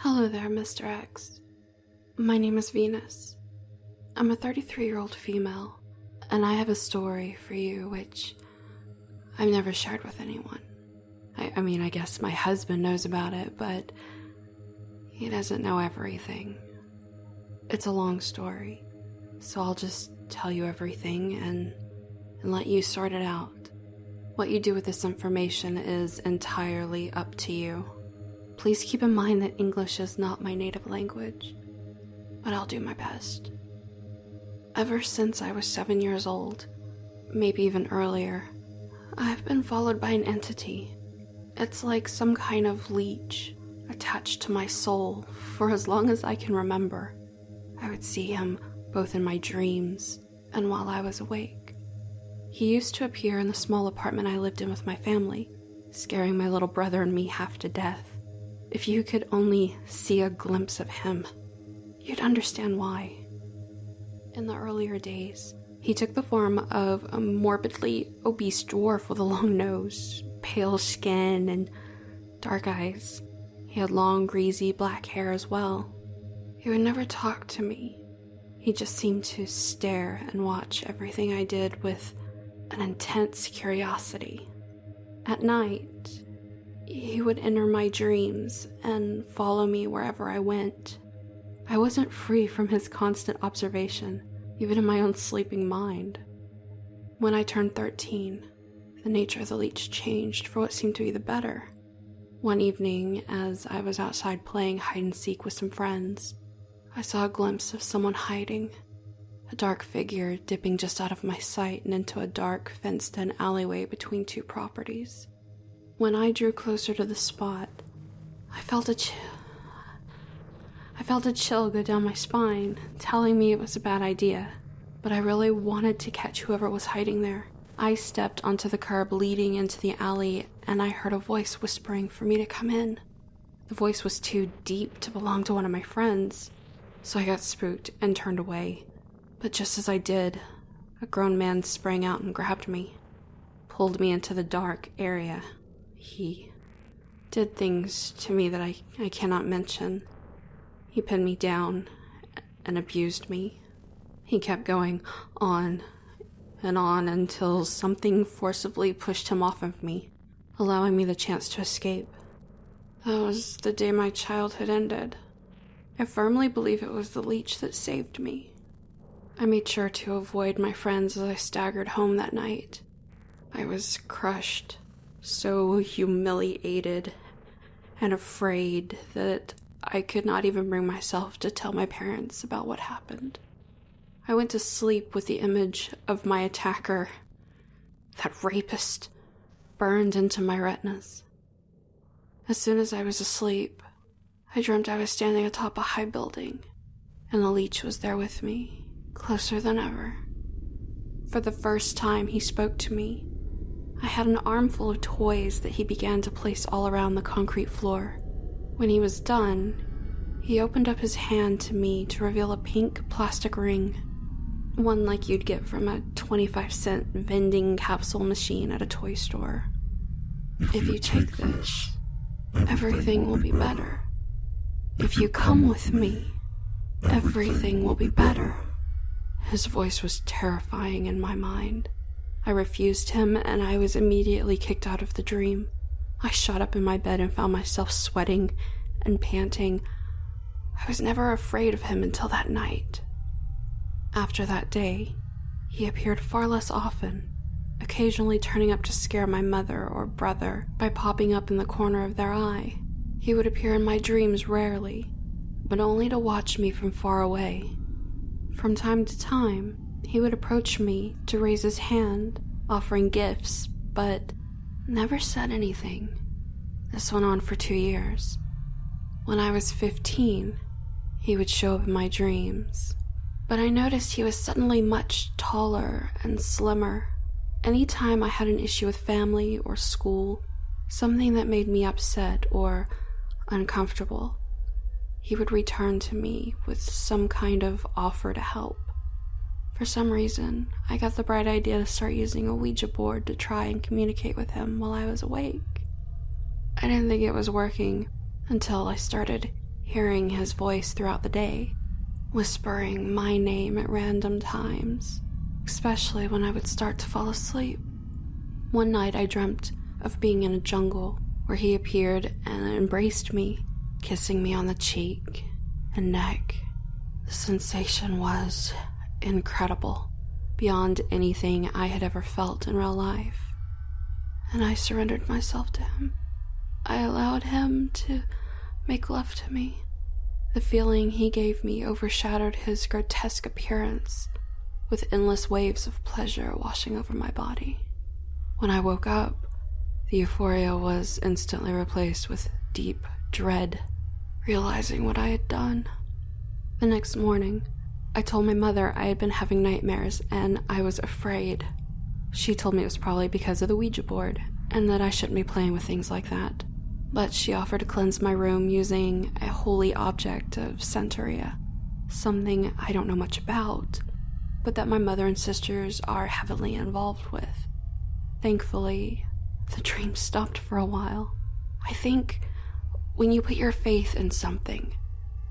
Hello there, Mr. X. My name is Venus. I'm a 33-year-old female, and I have a story for you which I've never shared with anyone. I guess my husband knows about it, but he doesn't know everything. It's a long story, so I'll just tell you everything and let you sort it out. What you do with this information is entirely up to you. Please keep in mind that English is not my native language, but I'll do my best. Ever since I was 7 years old, maybe even earlier, I've been followed by an entity. It's like some kind of leech attached to my soul for as long as I can remember. I would see him both in my dreams and while I was awake. He used to appear in the small apartment I lived in with my family, scaring my little brother and me half to death. If you could only see a glimpse of him, you'd understand why. In the earlier days, he took the form of a morbidly obese dwarf with a long nose, pale skin, and dark eyes. He had long, greasy black hair as well. He would never talk to me. He just seemed to stare and watch everything I did with an intense curiosity. At night, he would enter my dreams and follow me wherever I went. I wasn't free from his constant observation, even in my own sleeping mind. When I turned 13, the nature of the leech changed for what seemed to be the better. One evening, as I was outside playing hide-and-seek with some friends, I saw a glimpse of someone hiding, a dark figure dipping just out of my sight and into a dark, fenced-in alleyway between two properties. When I drew closer to the spot, I felt a chill go down my spine, telling me it was a bad idea, but I really wanted to catch whoever was hiding there. I stepped onto the curb leading into the alley, and I heard a voice whispering for me to come in. The voice was too deep to belong to one of my friends, so I got spooked and turned away. But just as I did, a grown man sprang out and grabbed me, pulled me into the dark area. He did things to me that I cannot mention. He pinned me down and abused me. He kept going on and on until something forcibly pushed him off of me, allowing me the chance to escape. That was the day my childhood ended. I firmly believe it was the leech that saved me. I made sure to avoid my friends as I staggered home that night. I was crushed, so humiliated and afraid that I could not even bring myself to tell my parents about what happened. I went to sleep with the image of my attacker, that rapist, burned into my retinas. As soon as I was asleep, I dreamt I was standing atop a high building, and the leech was there with me, closer than ever. For the first time, he spoke to me. I had an armful of toys that he began to place all around the concrete floor. When he was done, he opened up his hand to me to reveal a pink plastic ring, one like you'd get from a 25-cent vending capsule machine at a toy store. If you take this, everything will be better. If you come with me, everything will be better. His voice was terrifying in my mind. I refused him, and I was immediately kicked out of the dream. I shot up in my bed and found myself sweating and panting. I was never afraid of him until that night. After that day, he appeared far less often, occasionally turning up to scare my mother or brother by popping up in the corner of their eye. He would appear in my dreams rarely, but only to watch me from far away. From time to time, he would approach me to raise his hand, offering gifts, but never said anything. This went on for 2 years. When I was 15, he would show up in my dreams, but I noticed he was suddenly much taller and slimmer. Anytime I had an issue with family or school, something that made me upset or uncomfortable, he would return to me with some kind of offer to help. For some reason, I got the bright idea to start using a Ouija board to try and communicate with him while I was awake. I didn't think it was working until I started hearing his voice throughout the day, whispering my name at random times, especially when I would start to fall asleep. One night I dreamt of being in a jungle where he appeared and embraced me, kissing me on the cheek and neck. The sensation was incredible, beyond anything I had ever felt in real life. And I surrendered myself to him. I allowed him to make love to me. The feeling he gave me overshadowed his grotesque appearance, with endless waves of pleasure washing over my body. When I woke up, the euphoria was instantly replaced with deep dread, realizing what I had done. The next morning, I told my mother I had been having nightmares and I was afraid. She told me it was probably because of the Ouija board and that I shouldn't be playing with things like that. But she offered to cleanse my room using a holy object of Santeria, something I don't know much about, but that my mother and sisters are heavily involved with. Thankfully, the dream stopped for a while. I think when you put your faith in something,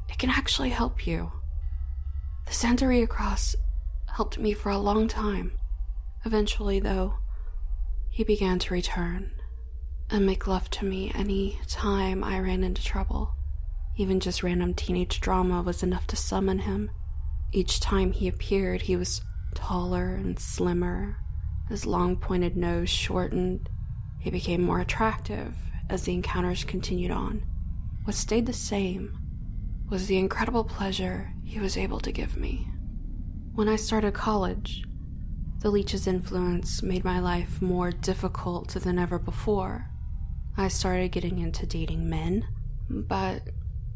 it can actually help you. The Santeria cross helped me for a long time. Eventually, though, he began to return and make love to me any time I ran into trouble. Even just random teenage drama was enough to summon him. Each time he appeared, he was taller and slimmer. His long pointed nose shortened. He became more attractive as the encounters continued on. What stayed the same was the incredible pleasure he was able to give me. When I started college, the leech's influence made my life more difficult than ever before. I started getting into dating men, but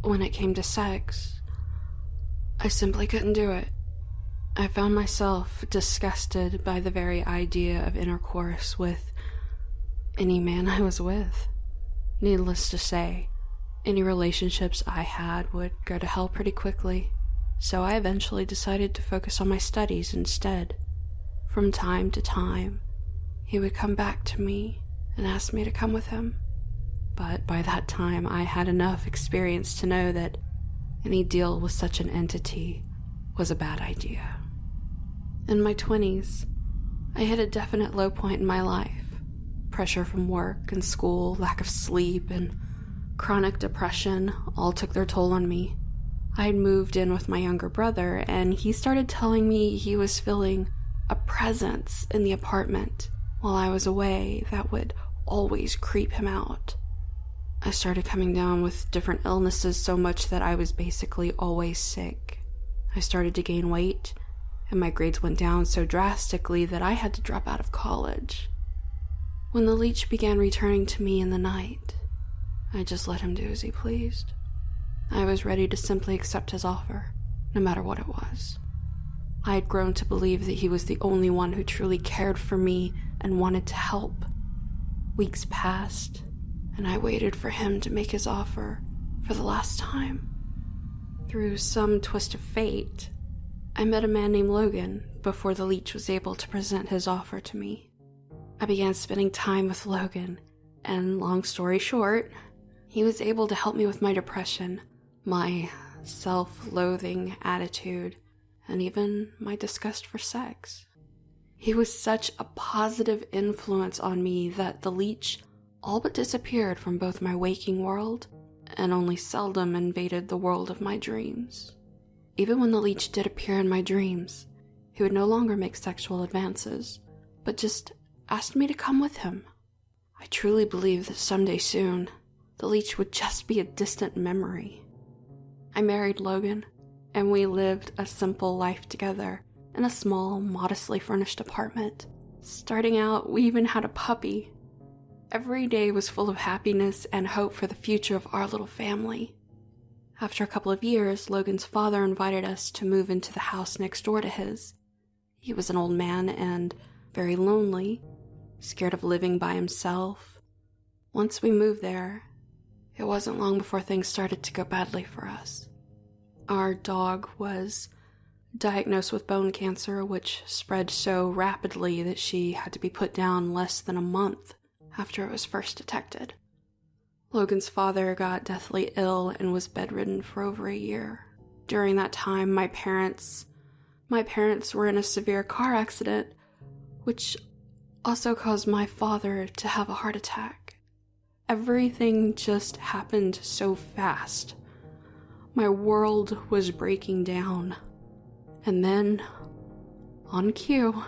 when it came to sex, I simply couldn't do it. I found myself disgusted by the very idea of intercourse with any man I was with. Needless to say, any relationships I had would go to hell pretty quickly, so I eventually decided to focus on my studies instead. From time to time, he would come back to me and ask me to come with him. But by that time, I had enough experience to know that any deal with such an entity was a bad idea. In my 20s, I hit a definite low point in my life. Pressure from work and school, lack of sleep, and chronic depression all took their toll on me. I had moved in with my younger brother, and he started telling me he was feeling a presence in the apartment while I was away that would always creep him out. I started coming down with different illnesses so much that I was basically always sick. I started to gain weight, and my grades went down so drastically that I had to drop out of college. When the leech began returning to me in the night, I just let him do as he pleased. I was ready to simply accept his offer, no matter what it was. I had grown to believe that he was the only one who truly cared for me and wanted to help. Weeks passed, and I waited for him to make his offer for the last time. Through some twist of fate, I met a man named Logan before the leech was able to present his offer to me. I began spending time with Logan, and long story short, he was able to help me with my depression, my self-loathing attitude, and even my disgust for sex. He was such a positive influence on me that the leech all but disappeared from both my waking world and only seldom invaded the world of my dreams. Even when the leech did appear in my dreams, he would no longer make sexual advances, but just asked me to come with him. I truly believe that someday soon, the leech would just be a distant memory. I married Logan, and we lived a simple life together in a small, modestly furnished apartment. Starting out, we even had a puppy. Every day was full of happiness and hope for the future of our little family. After a couple of years, Logan's father invited us to move into the house next door to his. He was an old man and very lonely, scared of living by himself. Once we moved there, it wasn't long before things started to go badly for us. Our dog was diagnosed with bone cancer, which spread so rapidly that she had to be put down less than a month after it was first detected. Logan's father got deathly ill and was bedridden for over a year. During that time, my parents were in a severe car accident, which also caused my father to have a heart attack. Everything just happened so fast. My world was breaking down. And then, on cue,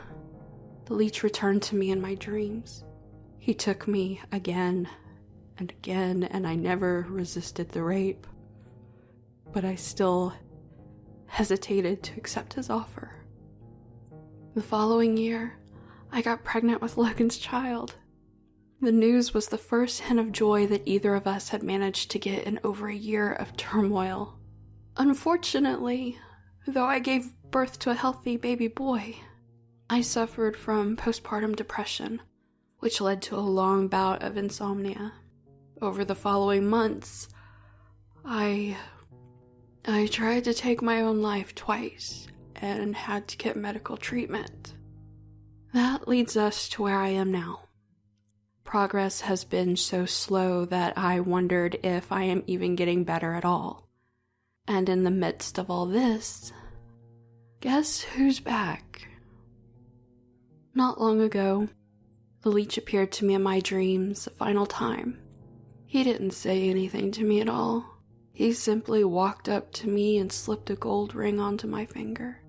the leech returned to me in my dreams. He took me again and again, and I never resisted the rape. But I still hesitated to accept his offer. The following year, I got pregnant with Logan's child. The news was the first hint of joy that either of us had managed to get in over a year of turmoil. Unfortunately, though I gave birth to a healthy baby boy, I suffered from postpartum depression, which led to a long bout of insomnia. Over the following months, I tried to take my own life twice and had to get medical treatment. That leads us to where I am now. Progress has been so slow that I wondered if I am even getting better at all. And in the midst of all this, guess who's back? Not long ago, the leech appeared to me in my dreams a final time. He didn't say anything to me at all. He simply walked up to me and slipped a gold ring onto my finger.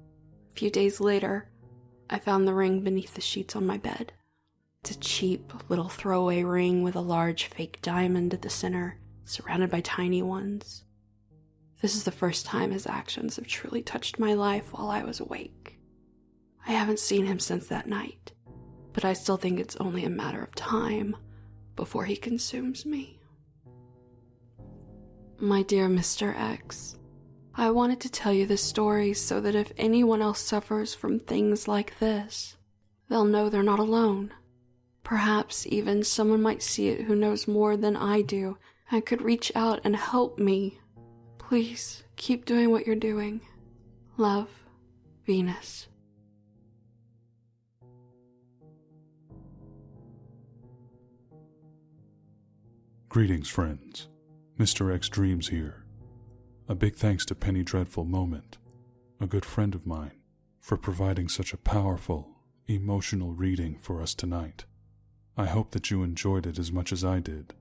A few days later, I found the ring beneath the sheets on my bed. It's a cheap little throwaway ring with a large fake diamond at the center, surrounded by tiny ones. This is the first time his actions have truly touched my life while I was awake. I haven't seen him since that night, but I still think it's only a matter of time before he consumes me. My dear Mr. X, I wanted to tell you this story so that if anyone else suffers from things like this, they'll know they're not alone. Perhaps even someone might see it who knows more than I do and could reach out and help me. Please keep doing what you're doing. Love, Venus. Greetings, friends. Mr.xdreams here. A big thanks to Penny Dreadful Moment, a good friend of mine, for providing such a powerful, emotional reading for us tonight. I hope that you enjoyed it as much as I did.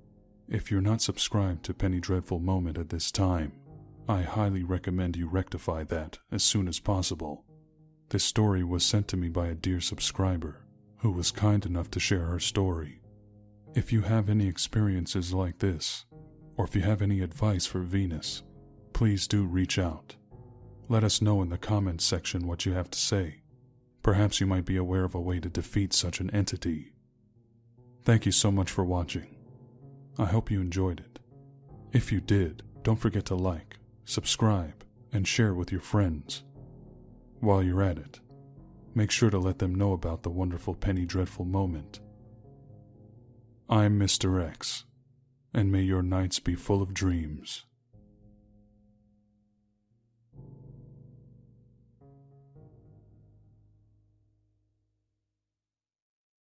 If you're not subscribed to Penny Dreadful Moment at this time, I highly recommend you rectify that as soon as possible. This story was sent to me by a dear subscriber who was kind enough to share her story. If you have any experiences like this, or if you have any advice for Venus, please do reach out. Let us know in the comments section what you have to say. Perhaps you might be aware of a way to defeat such an entity. Thank you so much for watching. I hope you enjoyed it. If you did, don't forget to like, subscribe, and share with your friends. While you're at it, make sure to let them know about the wonderful Penny Dreadful Moment. I'm Mr. X, and may your nights be full of dreams.